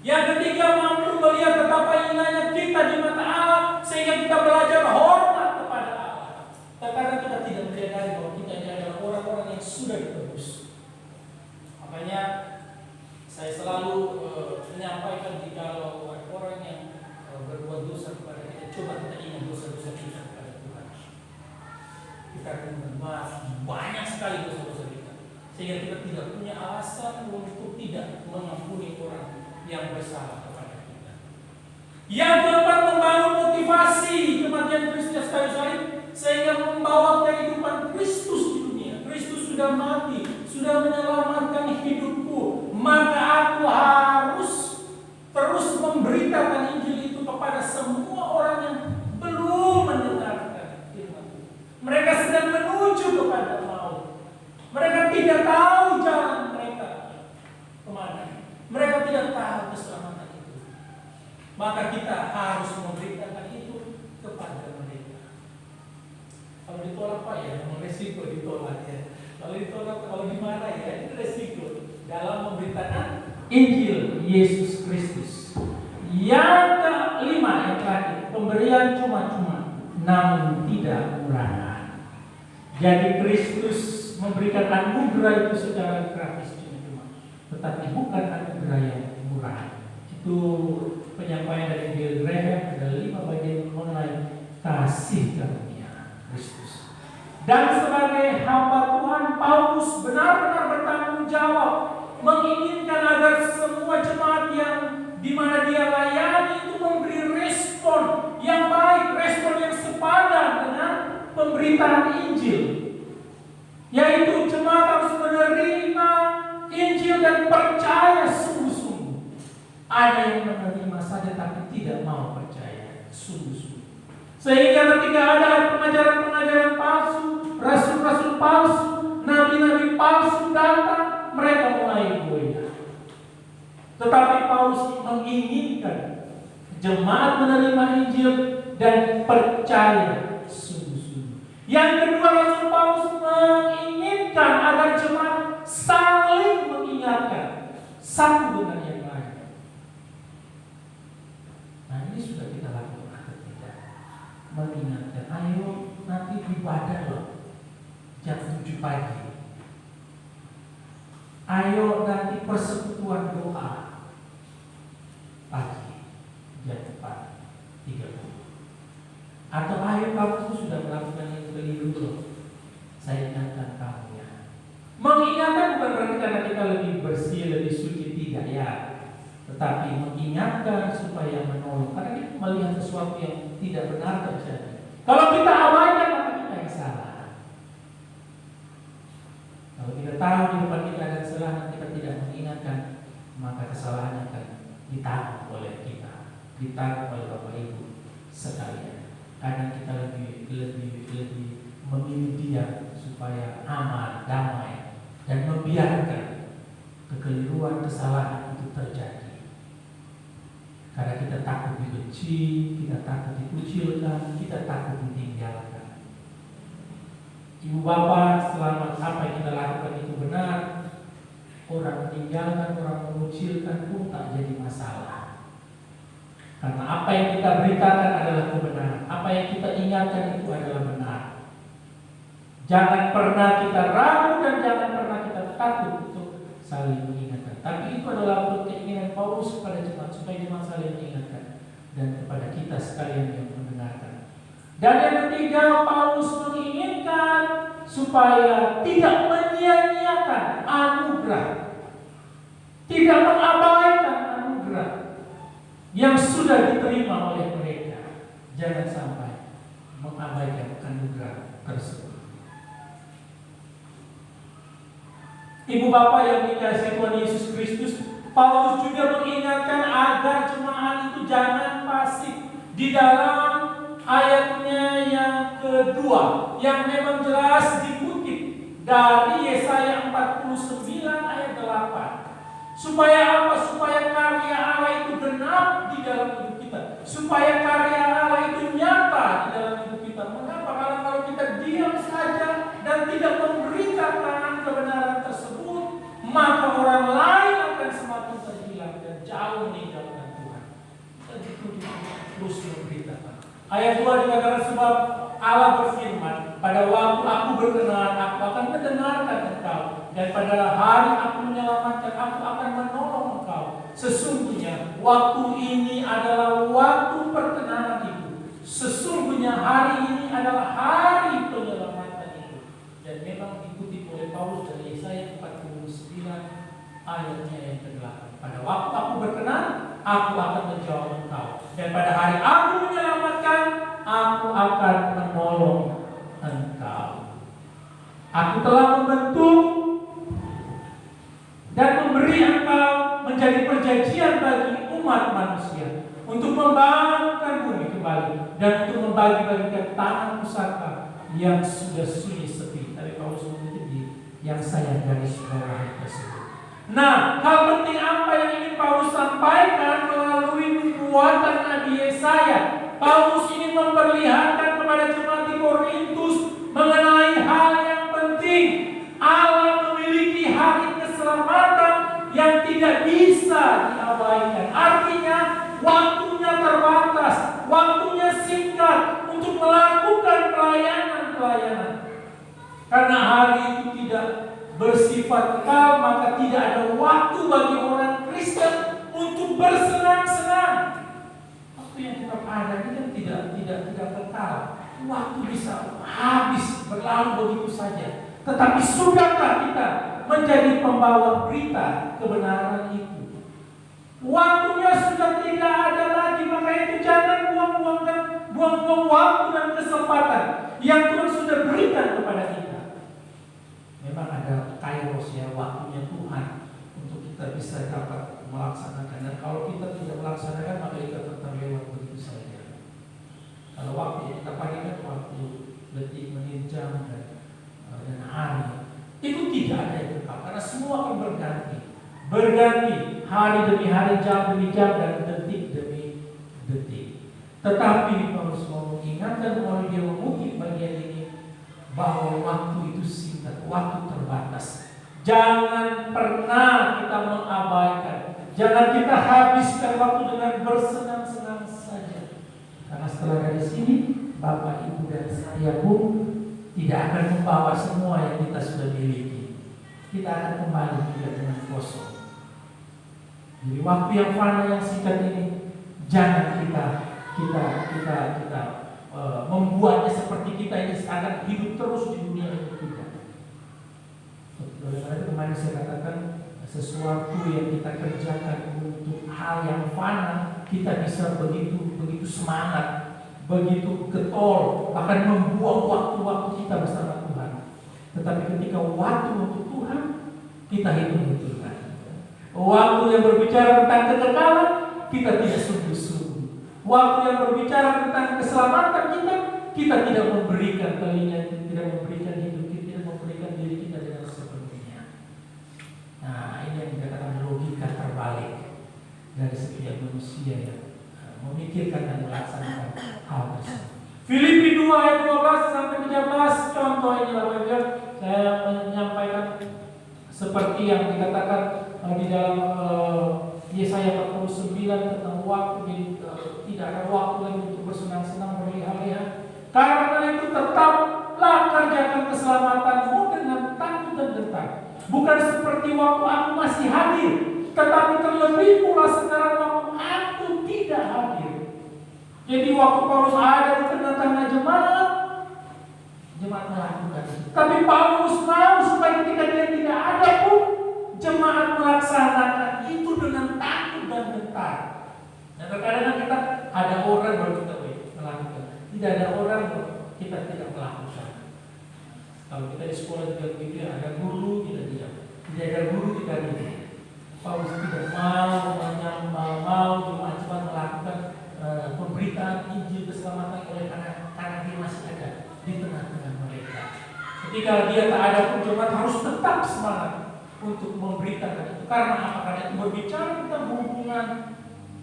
Yang ketiga, mampu melihat betapa indahnya kita di mata Allah sehingga kita belajar hormat kepada Allah. Terkadang kita tidak menyadari bahwa kita ini adalah orang-orang yang sudah ditebus. Makanya saya selalu menyampaikan jika orang yang berbuat dosa kepada kita, coba kita ingat dosa-dosa kita kepada Tuhan. Kita akan berbuat banyak sekali dosa-dosa kita, sehingga kita tidak punya alasan untuk tidak mengampuni orang yang bersalah kepada kita. Yang keempat, membangun motivasi kematian Kristus kayu salib sehingga membawa kehidupan Kristus di dunia. Kristus sudah mati, sudah menyelamatkan hidupku, maka aku harus terus memberitakan Injil itu kepada semua orang yang belum mendengarkan firman Tuhan. Mereka sedang menuju kepada maut. Mereka tidak tahu jalan mereka kemana. Mereka tidak tahu keselamatan itu. Maka kita harus memberitakan itu kepada mereka. Kalau ditolak Pak ya, memang resiko ditolak ya. Kalau ditolak, kalau dimarahi ya, itu resiko dalam memberitakan Injil Yesus Kristus. Yang kelima, yang terakhir, pemberian cuma-cuma namun tidak murahan. Jadi Kristus memberikan anugerah itu secara gratis cuma-cuma, tetapi bukan anugerah yang murah. Itu penyampaian dari Bill Graham, ada 5 bagian mengenai kasih karunia Kristus. Dan sebagai hamba Tuhan, Paulus benar-benar bertanggung jawab menginginkan agar semua jemaat yang di mana dia layani itu memberi respon yang baik, respon yang sepadan dengan pemberitaan Injil. Yaitu jemaat harus menerima Injil dan percaya sungguh-sungguh. Ada yang menerima saja tapi tidak mau percaya sungguh-sungguh. Sehingga ketika ada pengajaran-pengajaran palsu, rasul-rasul palsu, nabi-nabi palsu datang, mereka mulai goyah. Tetapi Paulus menginginkan jemaat menerima Injil dan percaya sungguh-sungguh. Yang kedua, Rasul Paulus menginginkan agar jemaat saling mengingatkan Ayo nanti persekutuan doa pagi jam 4.30. Atau ayo kamu sudah melakukan yang keliru loh. Saya ingatkan kamu ya. Mengingatkan bukan berarti karena kita lebih bersih, lebih suci, tidak ya. Tetapi mengingatkan supaya menolong. Karena kita melihat sesuatu yang tidak benar terjadi. Kalau kita abaikan maka kita yang salah. Kalau kita tahu di depan kita ada kesalahan, kita tidak mengingatkan, maka kesalahan akan ditanggung oleh kita, ditanggung oleh Bapak Ibu sekalian. Karena kita lebih memilih dia supaya aman, damai, dan membiarkan kekeliruan, kesalahan itu terjadi. Karena kita takut dibenci, kita takut dikucilkan, kita takut ditinggalkan. Ibu bapak, selama apa yang kita lakukan itu benar, orang meninggalkan, orang mengucilkan pun tak jadi masalah. Karena apa yang kita beritakan adalah kebenaran, apa yang kita ingatkan itu adalah benar. Jangan pernah kita ragu dan jangan pernah kita takut untuk saling mengingatkan. Tapi itu adalah keinginan Paulus kepada jemaat, supaya jemaat saling mengingatkan, dan kepada kita sekalian yang mendengarkan. Dan yang ketiga, Paulus menginginkan supaya tidak menyia-nyiakan anugerah, tidak mengabaikan anugerah yang sudah diterima oleh mereka. Jangan sampai mengabaikan anugerah tersebut. Ibu bapak yang dikasihi Tuhan Yesus Kristus, Paulus juga mengingatkan agar jemaat itu jangan pasif. Di dalam ayatnya yang kedua, yang memang jelas dikutip dari Yesaya 49 ayat 8. Supaya apa? Supaya karya Allah itu genap di dalam hidup kita. Supaya karya Allah itu nyata di dalam hidup kita. Mengapa? Karena kalau kita diam saja dan tidak memberitakan kebenaran tersebut, maka orang lain akan semakin terhilang dan jauh meninggalkan Tuhan. Kita terus memberitakan. Ayat 2 dikatakan, sebab Allah berfirman, pada waktu aku berkenan, aku akan mendengarkan engkau, dan pada hari aku menyelamatkan, aku akan menolong engkau. Sesungguhnya waktu ini adalah waktu perkenanan itu. Sesungguhnya hari ini adalah hari penyelamatan itu. Dan memang dikutip oleh Paulus dari Yesaya 49 ayatnya yang ke-8. Pada waktu aku berkenan, aku akan menjawab engkau. Dan pada hari aku menyelamatkan, aku akan menolong engkau. Aku telah membentuk dan memberi engkau menjadi perjanjian bagi umat manusia, untuk membangunkan bumi kembali dan untuk membagi-bagikan tanah pusaka yang sudah sunyi sepi. Tapi Paulus mengutip di yang saya garis bawahi tersebut. Nah, hal penting apa yang ingin Paulus sampaikan melalui nubuatan Nabi Yesaya? Paulus ingin memperlihatkan kepada jemaat di Korintus mengenai hal yang penting. Allah memiliki hari keselamatan yang tidak bisa diabaikan. Artinya waktunya terbatas, waktunya singkat untuk melakukan pelayanan. Karena hari itu tidak bersifat kekal, maka tidak ada waktu bagi orang Kristen untuk bersenang-senang. Waktu yang tetap ada ini kan tidak kekal. Waktu bisa habis, berlalu begitu saja. Tetapi sudahkah kita menjadi pembawa berita kebenaran itu? Waktunya sudah tidak ada lagi, maka itu jangan buang-buang waktu dan kesempatan yang Tuhan sudah berikan kepada kita. Memang ada kairos ya, waktunya Tuhan untuk kita bisa dapat melaksanakan. Dan kalau kita tidak melaksanakan, maka kita tetap lewat begitu saja. Kalau waktu yang kita pakai waktu detik, menit, jam dan hari, itu tidak ada yang kekal, karena semua akan berganti hari demi hari, jam demi jam, dan detik demi detik. Tetapi Paulus mau mengingatkan melalui dia mengutip bagian ini bahwa waktu itu singkat, waktu terbatas. Jangan pernah kita mengabaikan, jangan kita habiskan waktu dengan bersenang-senang saja. Karena setelah dari sini, Bapak, Ibu, dan saya pun tidak akan membawa semua yang kita sudah miliki. kita akan kembali juga dengan kosong. Jadi waktu yang fana yang singkat ini jangan kita membuatnya seperti kita ini akan hidup terus di dunia ini, tidak. Oleh karena itu kemarin saya katakan sesuatu yang kita kerjakan untuk hal yang fana, kita bisa begitu semangat, begitu getol, akan membuang waktu-waktu kita bersama Tuhan. Tetapi ketika waktu untuk Tuhan, kita hitung-hitungkan. Waktu yang berbicara tentang kekekalan, kita tidak sungguh-sungguh. Waktu yang berbicara tentang keselamatan kita tidak memberikan telinga, tidak memberikan hidup kita, tidak memberikan diri kita dengan sepenuhnya. Nah, ini yang dikatakan logika terbalik dari setiap manusia yang memikirkan dan melaksanakan hal tersebut. Filipi 2 ayat 12 sampai 13, contoh ini Bapak-Ibu, saya menyampaikan seperti yang dikatakan di dalam Yesaya 49 tentang waktu, jadi tidak ada waktu lagi untuk bersenang-senang, berleha-leha. Karena itu tetaplah kerjakan keselamatanmu dengan takut dan gentar. Bukan seperti waktu aku masih hadir, tetapi terlebih pula sekarang waktu aku tidak hadir. Jadi waktu Paulus ada di tengah-tengah jemaat melakukan itu. Tapi Paulus mau supaya ketika dia tidak ada pun jemaat melaksanakan itu dengan takut dan gentar. Dan terkadang kita ada orang baru kita melakukan. Tidak ada orang kita tidak melakukan. Kalau kita di sekolah juga begitu, ada guru kita tidak. Tidak ada guru kita tidak. Paulus tidak mau jemaat cuma melakukan pemberitaan Injil keselamatan oleh karena dia masih ada di tengah-tengah mereka. Ketika dia tak ada pun jemaat harus tetap semangat untuk memberitakan itu. Karena apa? Karena itu berbicara tentang hubungan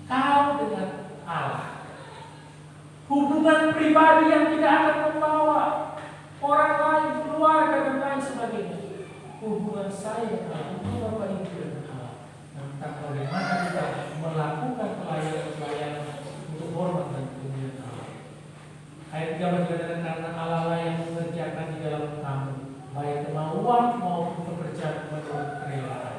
kau dengan Allah. Hubungan pribadi yang tidak akan membawa orang lain, keluarga dan lain sebagainya. Hubungan saya dengan Allah, hubungan Bapak Ibu dengan Allah. Tentang bagaimana kita melakukan pelayanan untuk hormat dan kemuliaan Allah. Ayat 3 mengatakan karena Allah lah yang mengerjakan di dalam kamu, baik kemauan maupun pekerjaan menurut kerelaan.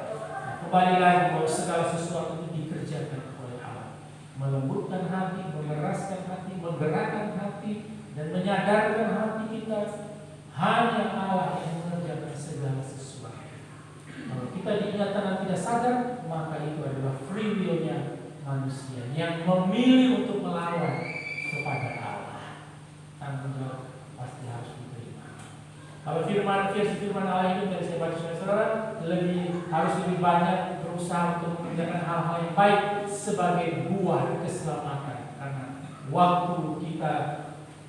Kembali lagi bahwa segala sesuatu itu dikerjakan oleh Allah. Melembutkan hati, mengeraskan hati, menggerakkan hati, dan menyadarkan hati kita hanya Allah yang mengerjakan segala sesuatu. Kalau kita diingatkan dan tidak sadar, maka itu adalah free will-nya manusia yang memilih untuk melawan kepada Allah. Tanggung jawab pasti harus diterima. Kalau firman Allah ini dari saya baca saudara, harus lebih banyak berusaha untuk mengerjakan hal-hal yang baik sebagai buah keselamatan. Karena waktu kita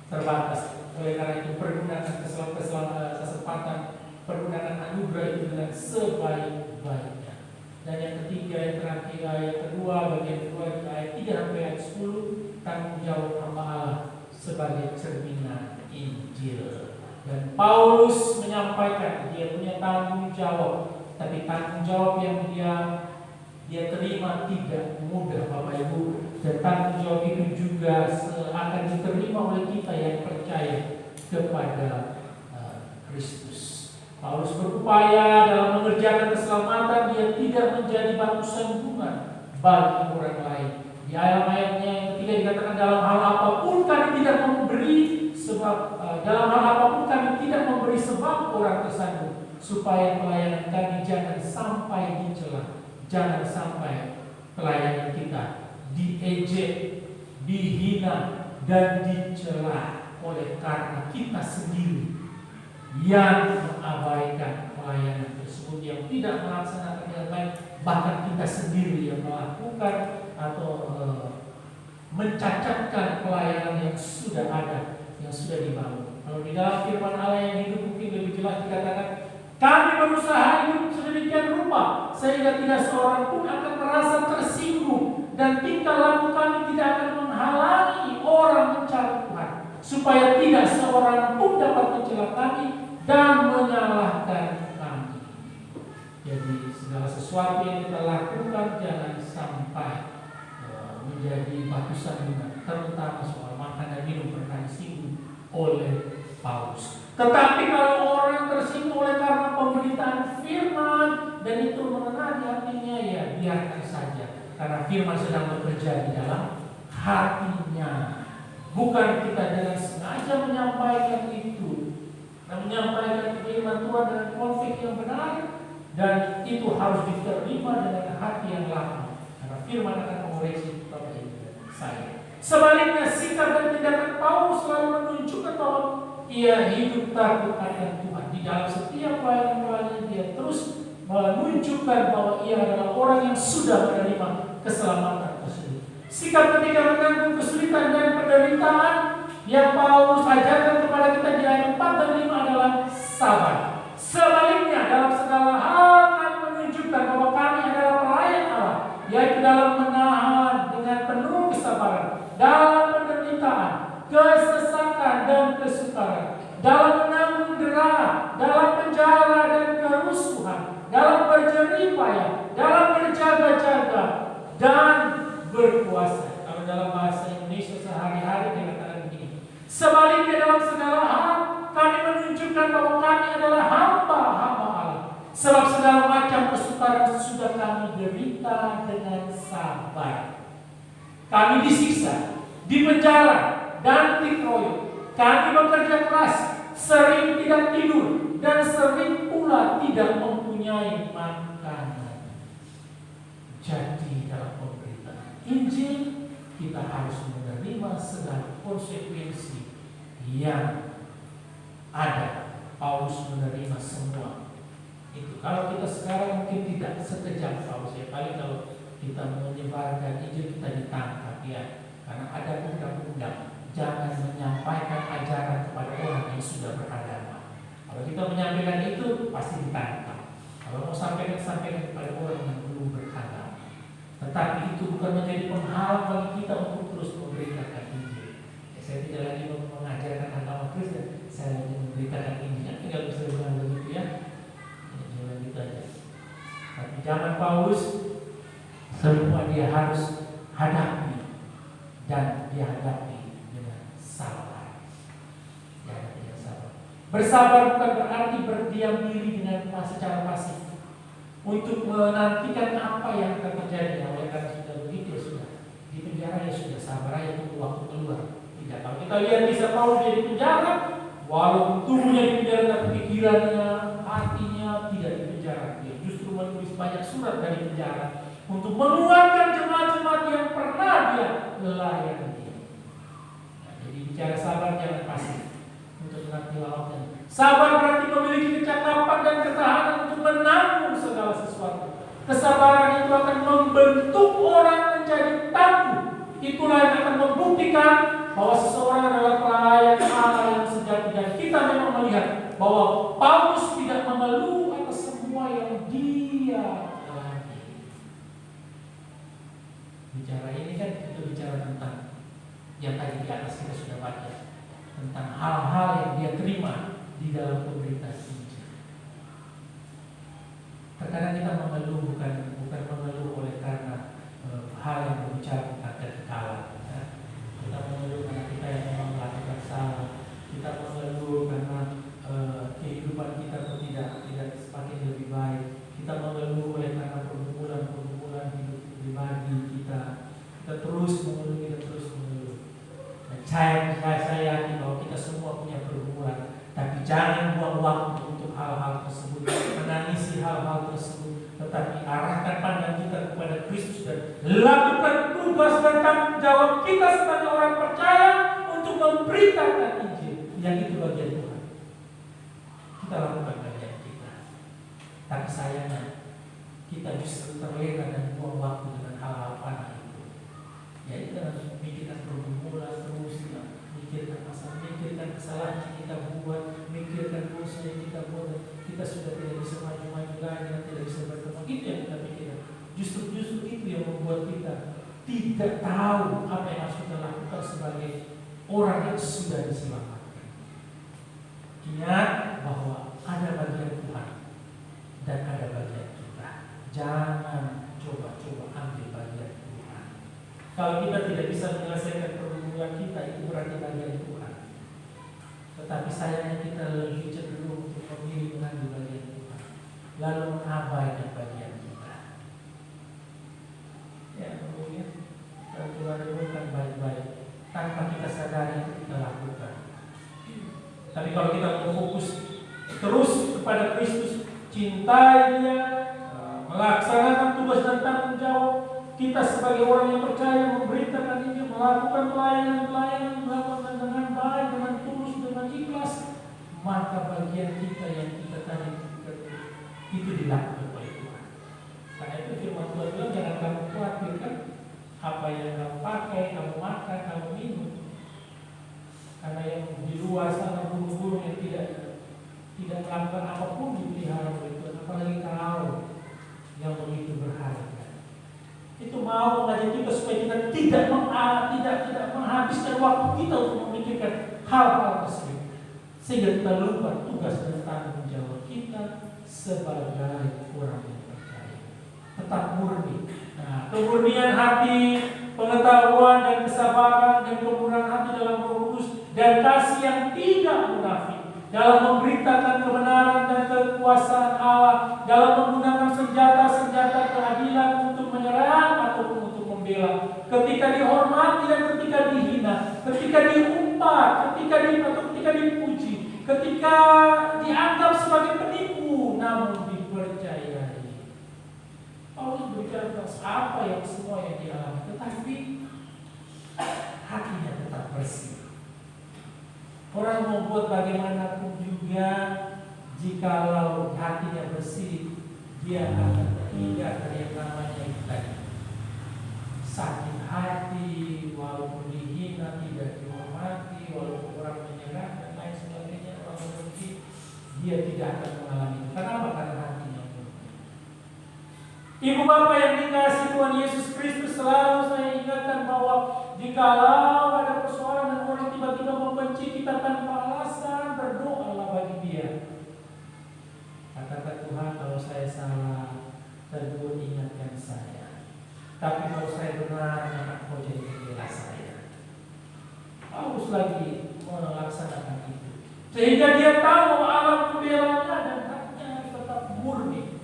terbatas. Oleh karena itu pergunakan kesempatan, pergunakan anugerah itu dengan sebaik-baiknya. Dan yang ketiga, yang terakhir, ayat kedua, bagian kedua, ayat 3 sampai ayat 10, tanggung jawab hamba Allah sebagai cerminan Injil. Dan Paulus menyampaikan dia punya tanggung jawab, tapi tanggung jawab yang dia terima tidak mudah, Bapak Ibu. Dan tanggung jawab itu juga akan diterima oleh kita yang percaya kepada Kristus. Paulus berupaya dalam mengerjakan keselamatan, dia tidak menjadi batu sandungan bagi orang lain. Di ayat-ayatnya yang ketiga dikatakan dalam hal apapun kami tidak memberi sebab orang tersandung, supaya pelayanan kami jangan sampai dicela, jangan sampai pelayanan kita diejek, dihina dan dicela oleh karena kita sendiri yang mengabaikan pelayanan tersebut, yang tidak melaksanakan dengan baik, bahkan kita sendiri yang melakukan atau mencacatkan pelayanan yang sudah ada, yang sudah dibangun. Kalau di dalam firman Allah yang hidup mungkin lebih jelas dikatakan, kami berusaha hidup sedemikian rupa sehingga tidak seorang pun akan merasa tersinggung, dan tingkah laku kami tidak akan menghalangi orang mencari Tuhan, supaya tidak seorang pun dapat mencela kami dan menyalahkan kami. Jadi segala sesuatu yang kita lakukan jangan sampai menjadi batu sandungan, terutama soal makan dan minum pernah disinggung oleh Paulus. Tetapi kalau orang tersinggung oleh karena pemberitaan firman dan itu mengenal di hatinya, ya biarkan saja. Karena firman sedang bekerja di dalam hatinya. Bukan kita dengan sengaja menyampaikan itu, dan menyampaikan firman Tuhan dengan konflik yang benar, dan itu harus diterima dengan hati yang lapang. Karena firman akan mengoreksi kepada saya. Sebaliknya, sikap dan tindakan Paulus selalu menunjukkan bahwa ia hidup takut akan Tuhan. Di dalam setiap pelayanan-pelayanan dia terus menunjukkan bahwa ia adalah orang yang sudah menerima keselamatan tersebut. Sikap ketika menanggung kesulitan dan penderitaan yang Paulus ajarkan kepada kita di ayat 4 dan 5 adalah sabar. Sebaliknya, dalam segala hal kami menunjukkan bahwa kami adalah pelayan Allah, yaitu dalam menahan dengan penuh kesabaran, dalam penderitaan, kesesakan dan kesukaran, dalam menanggung deraan, dalam penjara dan kerusuhan, dalam berjerih payah, dalam berjaga-jaga dan berpuasa. Kalau dalam bahasa Indonesia sehari-hari dikatakan begini. Sebaliknya, dalam segala hal kami menunjukkan bahwa kami adalah hamba-hamba Allah. Sebab segala macam kesukaran sudah kami derita dengan sabar. Kami disiksa, dipenjara, dan dikeroyok. Kami bekerja keras, sering tidak tidur, dan sering pula tidak mempunyai makanan. Jadi dalam pemberitaan Injil, kita harus menerima segala konsekuensi yang ada. Paulus menerima semua itu. Kalau kita sekarang mungkin tidak sekejam Paulus, ya paling kalau kita menyebarkan Injil kita ditangkap, ya, karena ada undang-undang jangan menyampaikan ajaran kepada orang yang sudah beragama. Kalau kita menyampaikan itu pasti ditangkap. Kalau mau sampaikan kepada orang yang belum beragama. Tetapi itu bukan menjadi penghalang bagi kita untuk terus memberitakan Injil. Ya, saya tidak lagi mengajarkan agama Kristen, saya lagi memberitakan Injil. Tinggal bisa bilang begitu, ya. Jangan gitu aja. Tapi zaman Paulus, semua dia harus hadapi, dan dia hadapi dengan sabar. Bersabar bukan berarti berdiam diri dengan secara pasif untuk menantikan apa yang akan terjadi. Oleh karena sudah begitu, sudah di penjara, ya sudah sabar aja tunggu waktu keluar. Tidak, kalau kita lihat bisa Paulus jadi penjara, walaupun tubuhnya di penjara, tapi pikirannya, hatinya tidak di penjara. Dia justru menulis banyak surat dari penjara untuk menguatkan jemaat-jemaat yang pernah dia layani. Nah, jadi bicara sabar jangan pasif untuk menanti waktunya. Sabar berarti memiliki kecakapan dan ketahanan untuk menanggung segala sesuatu. Kesabaran itu akan membentuk orang menjadi tangguh. Itulah yang akan membuktikan bahwa seseorang adalah pelayan Allah yang sejati. Dan kita memang melihat bahwa Paulus tidak mengeluh atas semua yang dia alami. Bicara ini kan kita bicara tentang yang tadi di atas kita sudah baca, tentang hal-hal yang dia terima di dalam pemberitaan Injil. Terkadang kita mengeluh bukan mengeluh oleh karena hal yang berbicara tentang kekekalan. Ya. Kita mengeluh karena kita yang memang melakukan salah. Kita mengeluh karena kehidupan kita tidak semakin lebih baik. Kita mengeluh oleh karena pergumulan hidup pribadi kita. Kita terus mengeluh. Dan saya yakin bahwa kita semua punya pergumulan. Tapi jangan buang waktu untuk hal-hal tersebut, menangisi hal-hal tersebut, tetapi arahkan pandang kita kepada Kristus dan lakukan tugas dan tanggung jawab kita sebagai orang percaya untuk memberitakan Injil. Yang itu bagian Tuhan. Kita lakukan bagian kita. Tapi sayangnya kita justru terlena dan buang waktu dengan hal-hal fana itu. Ya kita harus memikirkan pergumulan terus, memikirkan masalah, memikirkan kesalahan yang kita buat, memikirkan dosa yang kita buat, dan kita sudah tidak bisa maju-maju lagi dan tidak bisa bertemu. Itu yang kita pikirkan. Justru itu yang membuat kita tidak tahu apa yang harus kita lakukan sebagai orang yang sudah diselamatkan. Ingat bahwa ada bagian Tuhan dan ada bagian kita. Jangan coba-coba ambil bagian Tuhan. Kalau kita tidak bisa menyelesaikan pergumulan kita, itu berarti bagian Tuhan. Tetapi sayangnya kita lebih cenderung untuk memilih mengambil bagian Tuhan. lalu mengabaikan bagian kita. Ya, kemudian kalau Tuhan renungkan baik-baik, tanpa kita sadari itu kita lakukan. Tapi kalau kita fokus terus kepada Kristus, cintai Dia, melaksanakan tugas dan tanggung jawab kita sebagai orang yang percaya, memberitakan ini, melakukan pelayanan, melakukan dengan baik, dengan tulus, dengan ikhlas, maka bagian kita yang kita tadi itu dilakukan oleh Tuhan. Karena itu firman Tuhan bilang, jangan kamu khawatirkan apa yang kamu pakai, kamu makan, kamu minum. Karena yang di luar sana burung-burung yang tidak melakukan apapun dipelihara oleh Tuhan, apalagi kau yang begitu berharga. Itu mau mengajak kita supaya kita tidak menghabiskan waktu kita untuk memikirkan hal-hal tersebut, sehingga kita lupa tugas dan tanggung jawab kita sebagai orang yang percaya. Tetap murni. Nah, kemurnian hati, pengetahuan dan kesabaran dan kemurahan hati dalam Roh Kudus dan kasih yang tidak munafik dalam memberitakan kebenaran dan kekuasaan Allah, dalam menggunakan senjata-senjata keadilan untuk menyerang ataupun untuk membela, ketika dihormati dan ketika dihina, ketika diumpat, ketika dipuji, ketika dianggap sebagai penipu namun dipercayai. Paulus berbicara tentang apa yang semua yang dialami, tetapi hatinya tetap bersih. Orang mau buat bagaimanapun juga, jikalau hatinya bersih, dia akan terhindar dari yang namanya itu tadi. Sakit hati, walaupun dihina, tidak dihormati, walaupun orang menyerang dan lain sebagainya, orang benci, dia tidak akan mengalami itu. Kenapa? Karena hatinya murni. Ibu bapak yang dikasihi Tuhan Yesus Kristus, selalu saya ingatkan bahwa jikalau ada persoalan dan orang tiba-tiba membenci kita tanpa alasan, berdoalah bagi dia. Katakan, Tuhan, kalau saya salah, tegur ingatkan saya. Tapi kalau saya benar, maka Kau jadi pembela saya. Paulus lagi melaksanakan itu, sehingga dia tahu bahwa alam pembelanya dan hatinya tetap murni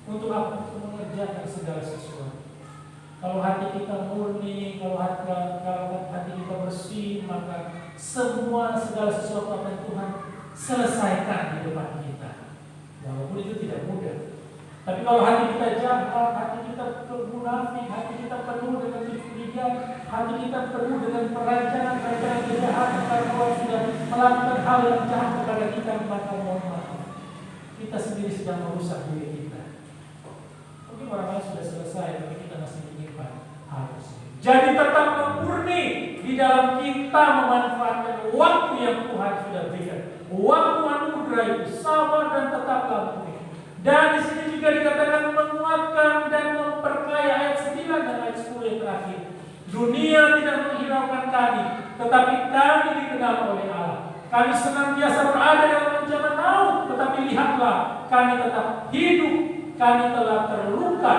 untuk apa? Untuk mengerjakan segala sesuatu. Kalau hati kita murni, kalau hati kita bersih, maka segala sesuatu akan Tuhan selesaikan di depan kita. Walaupun itu tidak mudah. Tapi kalau hati kita jahat, hati kita munafik, hati kita penuh dengan curiga, hati kita penuh dengan perancangan kejahatan, karena Allah sudah melakukan hal yang jahat kepada kita, maka mohon maaf, kita sendiri sedang merusak diri kita. Mungkin orang lain sudah selesai, tapi kita masih menyimpan hal tersebut. Jadi tetap murni di dalam kita memanfaatkan waktu yang Tuhan sudah berikan. Waktu anugerah itu, sabar dan tetaplah murni. Dan di sini juga dikatakan menguatkan dan memperkaya, ayat 9 dan ayat 10 yang terakhir. Dunia tidak menghiraukan kami, tetapi kami dikenal oleh Allah. Kami senantiasa berada dalam ancaman maut, tetapi lihatlah, kami tetap hidup. Kami telah terluka,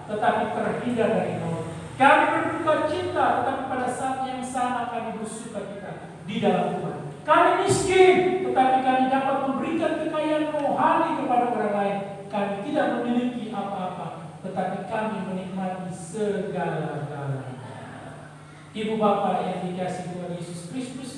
tetapi terhindar dari maut. Kami berduka cita, tetapi pada saat yang sama kami bersukacita di dalam Tuhan. Kami miskin, tetapi kami dapat memberikan kekayaan rohani kepada orang lain. Kami tidak memiliki apa-apa, tetapi kami menikmati segala-galanya. Ibu bapak yang dikasihi Tuhan Yesus Kristus,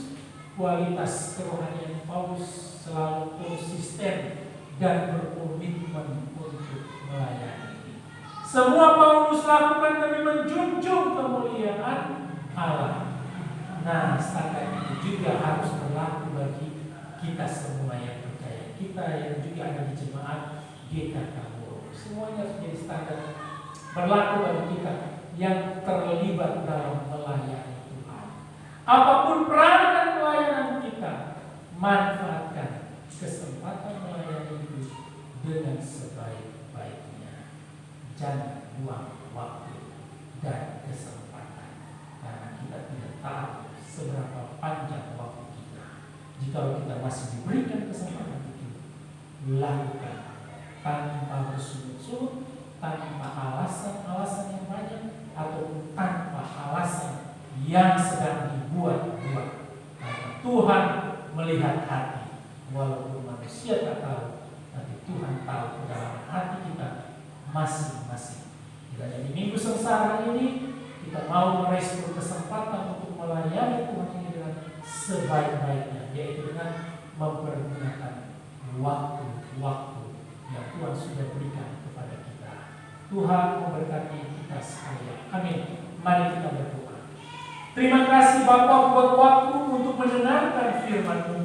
kualitas kerohanian Paulus selalu konsisten dan berkomitmen untuk melayani. Semua Paulus lakukan demi menjunjung kemuliaan Allah. Nah, standar itu juga harus berlaku bagi kita semua yang percaya. Kita yang juga ada di jemaat GKK. Semuanya harus jadi standar berlaku bagi kita yang terlibat dalam melayani Tuhan. Apapun peranan dan pelayanan kita, manfaatkan kesempatan melayani itu dengan sebaik-baiknya. Jangan buang waktu dan kesempatan, karena kita tidak tahu seberapa panjang waktu kita. Jika kita masih diberikan kesempatan itu, lakukan tanpa bersungut-sungut, tanpa alasan-alasan yang banyak, ataupun tanpa alasan yang sedang dibuat-buat. Karena Tuhan melihat hati, walaupun manusia tak tahu, tapi Tuhan tahu kedalaman hati masing-masing. Jadi minggu sengsara ini kita mau merespon kesempatan untuk melayani Tuhan ini dengan sebaik-baiknya, yaitu dengan mempergunakan waktu-waktu yang Tuhan sudah berikan kepada kita. Tuhan memberkati kita sekalian. Amin. Mari kita berdoa. Terima kasih Bapa buat waktu untuk mendengarkan firman-Mu.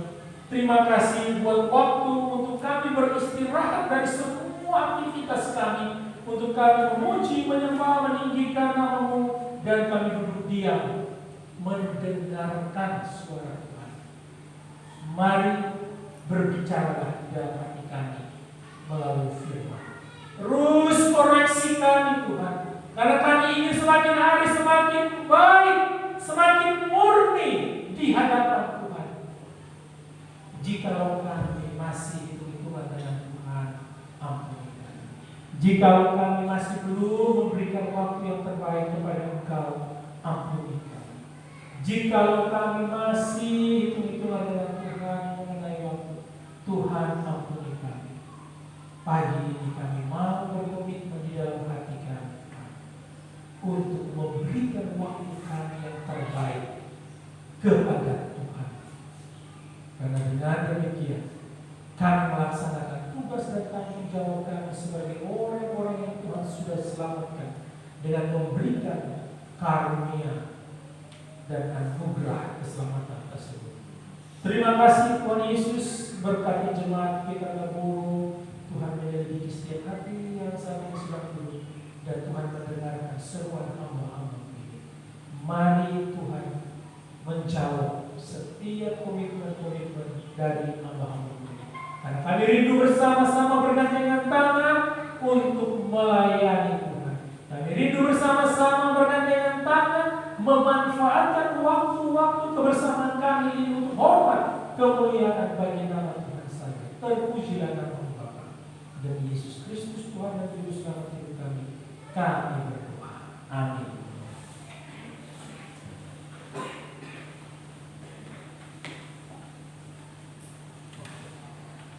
Terima kasih buat waktu untuk kami beristirahat dari semua aktivitas kami, untuk kami memuji, menyembah, meninggikan nama-Mu, dan kami duduk diam mendengarkan suara Tuhan. Mari berbicaralah dalam hati kami melalui firman. Terus koreksi kami Tuhan, karena kami ingin semakin hari semakin baik, semakin murni di hadapan Tuhan. Jikalau kami masih hitung-hitungan dengan Tuhan, ampuni kami. Jikalau kami masih belum memberikan waktu yang terbaik kepada Engkau, ampuni kami. Jikalau kami masih hitung-hitungan dengan Tuhan mengenai waktu, Tuhan ampuni kami. Pagi ini kami mau berkomitmen di dalam hati kami untuk memberikan waktu kami yang terbaik kepada Tuhan. Karena dengan demikian kami melaksanakan tugas dan tanggung jawab kami sebagai orang-orang yang Tuhan sudah selamatkan dengan memberikan karunia dan anugerah keselamatan tersebut. Terima kasih Tuhan Yesus, berkati jemaat kita terburuk. Tuhan menyelidiki setiap hati yang saat ini sedang duduk, dan Tuhan mendengarkan seruan hamba-hamba ini. Mari Tuhan menjawab setiap komitmen-komitmen dari hamba-hamba ini. Karena kami rindu bersama-sama bergandengan tangan untuk melayani Tuhan. Kami rindu bersama-sama bergandengan tangan memanfaatkan waktu-waktu kebersamaan kami ini untuk hormat kemuliaan bagi nama Tuhan saja. Terpujilah nama Bapa dan Yesus Kristus Tuhan dan Juru Selamat hidup kami. Kami